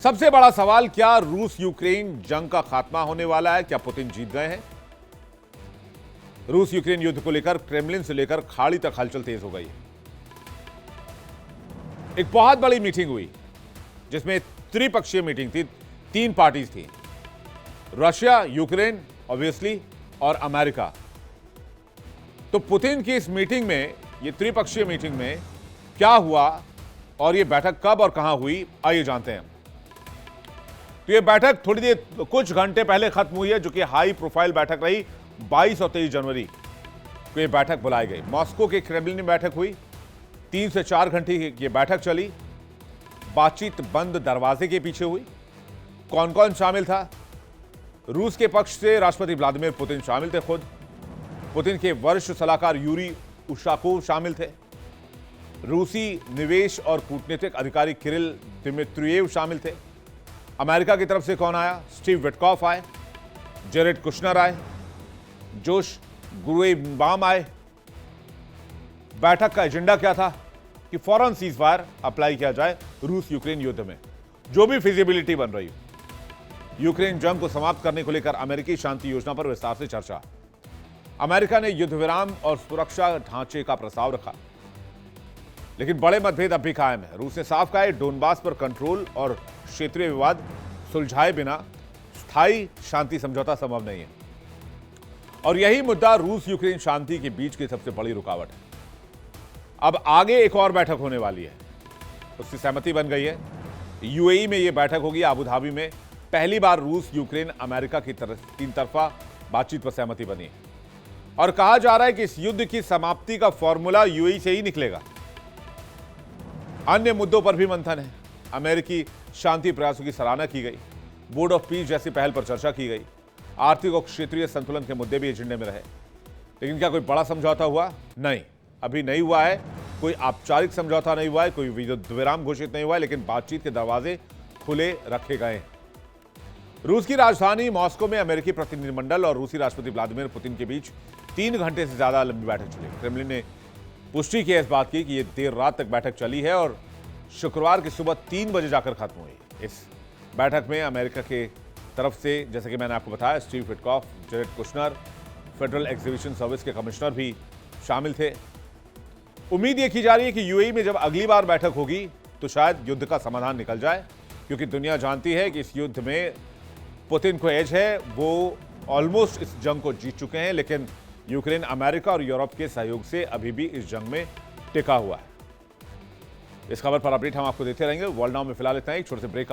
सबसे बड़ा सवाल, क्या रूस यूक्रेन जंग का खात्मा होने वाला है? क्या पुतिन जीत गए हैं? रूस यूक्रेन युद्ध को लेकर क्रेमलिन से लेकर खाड़ी तक हलचल तेज हो गई है। एक बहुत बड़ी मीटिंग हुई जिसमें त्रिपक्षीय मीटिंग थी, तीन पार्टीज थी, रशिया, यूक्रेन ऑब्वियसली और अमेरिका। तो पुतिन की इस मीटिंग में, ये त्रिपक्षीय मीटिंग में क्या हुआ और ये बैठक कब और कहां हुई, आइए जानते हैं। तो ये बैठक थोड़ी देर, कुछ घंटे पहले खत्म हुई है, जो कि हाई प्रोफाइल बैठक रही। 22 और 23 जनवरी को ये बैठक बुलाई गई। मॉस्को के क्रेमलिन में बैठक हुई। 3 से 4 घंटे ये बैठक चली। बातचीत बंद दरवाजे के पीछे हुई। कौन कौन शामिल था? रूस के पक्ष से राष्ट्रपति व्लादिमीर पुतिन शामिल थे खुद। पुतिन के वरिष्ठ सलाहकार यूरी उशाकोव शामिल थे। रूसी निवेश और कूटनीतिक अधिकारी किरिल दिमित्रियेव शामिल थे। अमेरिका की तरफ से कौन आया? स्टीव विटकॉफ आए, जेरेड कुशनर आए, जोश ग्रुएनबाम आए। बैठक का एजेंडा क्या था? कि फौरन सीज फायर अप्लाई किया जाए रूस यूक्रेन युद्ध में, जो भी फिजिबिलिटी बन रही हो। यूक्रेन जंग को समाप्त करने को लेकर अमेरिकी शांति योजना पर विस्तार से चर्चा। अमेरिका ने युद्ध विराम और सुरक्षा ढांचे का प्रस्ताव रखा, लेकिन बड़े मतभेद अब भी कायम है। रूस ने साफ कहा है, डोनबास पर कंट्रोल और क्षेत्रीय विवाद सुलझाए बिना स्थायी शांति समझौता संभव नहीं है। और यही मुद्दा रूस यूक्रेन शांति के बीच की सबसे बड़ी रुकावट है। अब आगे एक और बैठक होने वाली है, उसकी सहमति बन गई है। यूएई में यह बैठक होगी, अबू धाबी में। पहली बार रूस, यूक्रेन, अमेरिका की तीन तरफा बातचीत पर सहमति बनी है। और कहा जा रहा है कि इस युद्ध की समाप्ति का फॉर्मूला यूएई से ही निकलेगा। अन्य मुद्दों पर भी मंथन है। अमेरिकी शांति प्रयासों की सराहना की गई। बोर्ड ऑफ पीस जैसी पहल पर चर्चा की गई। आर्थिक और क्षेत्रीय संतुलन के मुद्दे भी एजेंडे में रहे। लेकिन क्या कोई बड़ा समझौता हुआ? नहीं, अभी नहीं हुआ है। कोई औपचारिक समझौता नहीं हुआ है, कोई युद्ध विराम घोषित नहीं हुआ है, लेकिन बातचीत के दरवाजे खुले रखे गए हैं। रूस की राजधानी मॉस्को में अमेरिकी प्रतिनिधिमंडल और रूसी राष्ट्रपति व्लादिमीर पुतिन के बीच 3 घंटे से ज्यादा लंबी बैठक चली। क्रेमलिन ने पुष्टि की है इस बात की कि यह देर रात तक बैठक चली है और शुक्रवार की सुबह 3 बजे जाकर खत्म हुई। इस बैठक में अमेरिका के तरफ से, जैसे कि मैंने आपको बताया, Steve Witkoff, Jared Kushner, federal exhibition service के कमिश्नर भी शामिल थे। उम्मीद यह की जा रही है कि यूएई में जब अगली बार बैठक होगी तो शायद युद्ध का समाधान निकल जाए, क्योंकि दुनिया जानती है कि इस युद्ध में पुतिन को एज है। वो ऑलमोस्ट इस जंग को जीत चुके हैं, लेकिन यूक्रेन, अमेरिका और यूरोप के सहयोग से अभी भी इस जंग में टिका हुआ है। इस खबर पर अपडेट हम आपको देते रहेंगे। वर्ल्ड नाउ में फिलहाल इतना ही। एक छोटे से ब्रेक